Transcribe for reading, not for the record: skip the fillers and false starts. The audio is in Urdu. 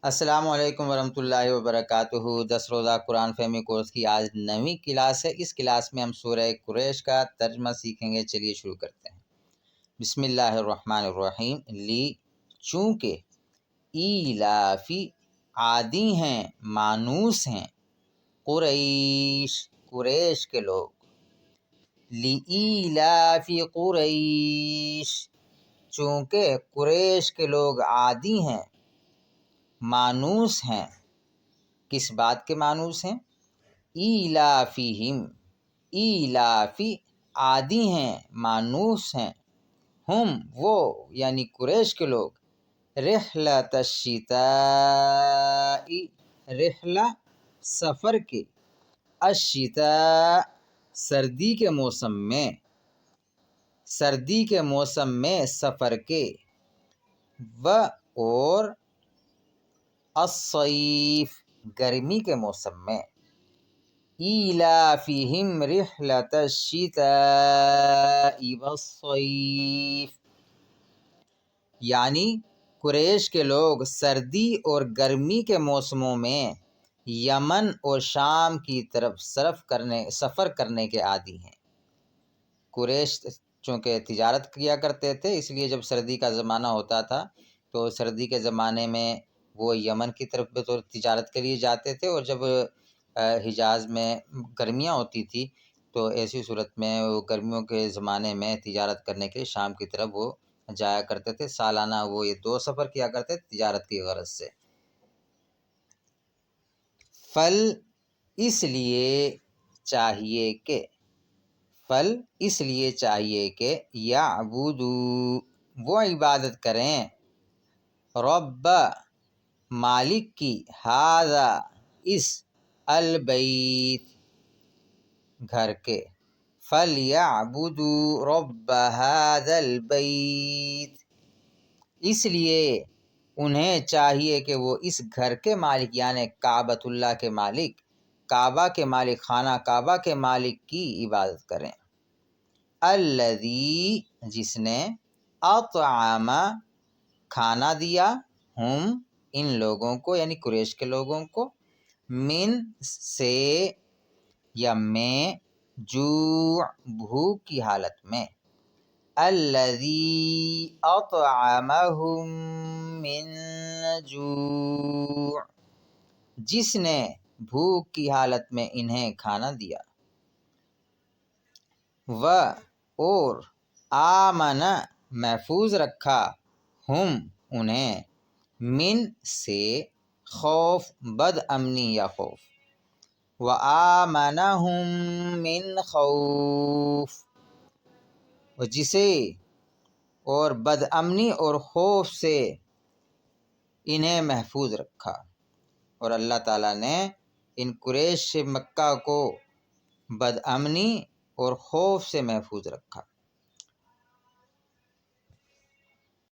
السلام علیکم ورحمۃ اللہ وبرکاتہ۔ 10 روزہ قرآن فہمی کورس کی آج 9ویں کلاس ہے۔ اس کلاس میں ہم سورہ قریش کا ترجمہ سیکھیں گے۔ چلیے شروع کرتے ہیں۔ بسم اللہ الرحمن الرحیم۔ لی چونکہ، ایلافی عادی ہیں، مانوس ہیں، قریش کے لوگ۔ لی ایلافی قریش چونکہ قریش کے لوگ عادی ہیں، مانوس ہیں۔ کس بات کے مانوس ہیں؟ ایلافیہم، ایلافی عادی ہیں، مانوس ہیں، ہم وہ یعنی قریش کے لوگ، رحلۃ الشتاء رحلہ سفر کے، الشتاء سردی کے موسم میں، سردی کے موسم میں سفر کے، اور الصیف گرمی کے موسم میں۔ ایلافیہم رحلۃ الشتاء والصیف یعنی قریش کے لوگ سردی اور گرمی کے موسموں میں یمن اور شام کی طرف سفر کرنے کے عادی ہیں۔ قریش چونکہ تجارت کیا کرتے تھے، اس لیے جب سردی کا زمانہ ہوتا تھا تو سردی کے زمانے میں وہ یمن کی طرف بھی تو تجارت کے لیے جاتے تھے، اور جب حجاز میں گرمیاں ہوتی تھی تو ایسی صورت میں وہ گرمیوں کے زمانے میں تجارت کرنے کے لیے شام کی طرف وہ جایا کرتے تھے۔ سالانہ وہ یہ 2 سفر کیا کرتے تھے تجارت کی غرض سے۔ فل اس لیے چاہیے کہ یعبدو وہ عبادت کریں، رب مالک کی، ھذا اس، البیت گھر کے، فلیعبدوا رب ھذا البیت اس لیے انہیں چاہیے کہ وہ اس گھر کے مالک یعنی کعبۃ اللہ کے مالک، کعبہ کے مالک، خانہ کعبہ کے مالک کی عبادت کریں۔ الذی جس نے، اطعم کھانا دیا، ہم ان لوگوں کو یعنی قریش کے لوگوں کو، من سے یا میں، جوع بھوک کی حالت میں، الذی اطعمہم من جوع جس نے بھوک کی حالت میں انہیں کھانا دیا، اور آمن محفوظ رکھا، ہم انہیں، من سے خوف، بد امنی یا خوف، وآمنہم من خوف جسے اور بد امنی اور خوف سے انہیں محفوظ رکھا۔ اور اللہ تعالیٰ نے ان قریش مکہ کو بد امنی اور خوف سے محفوظ رکھا۔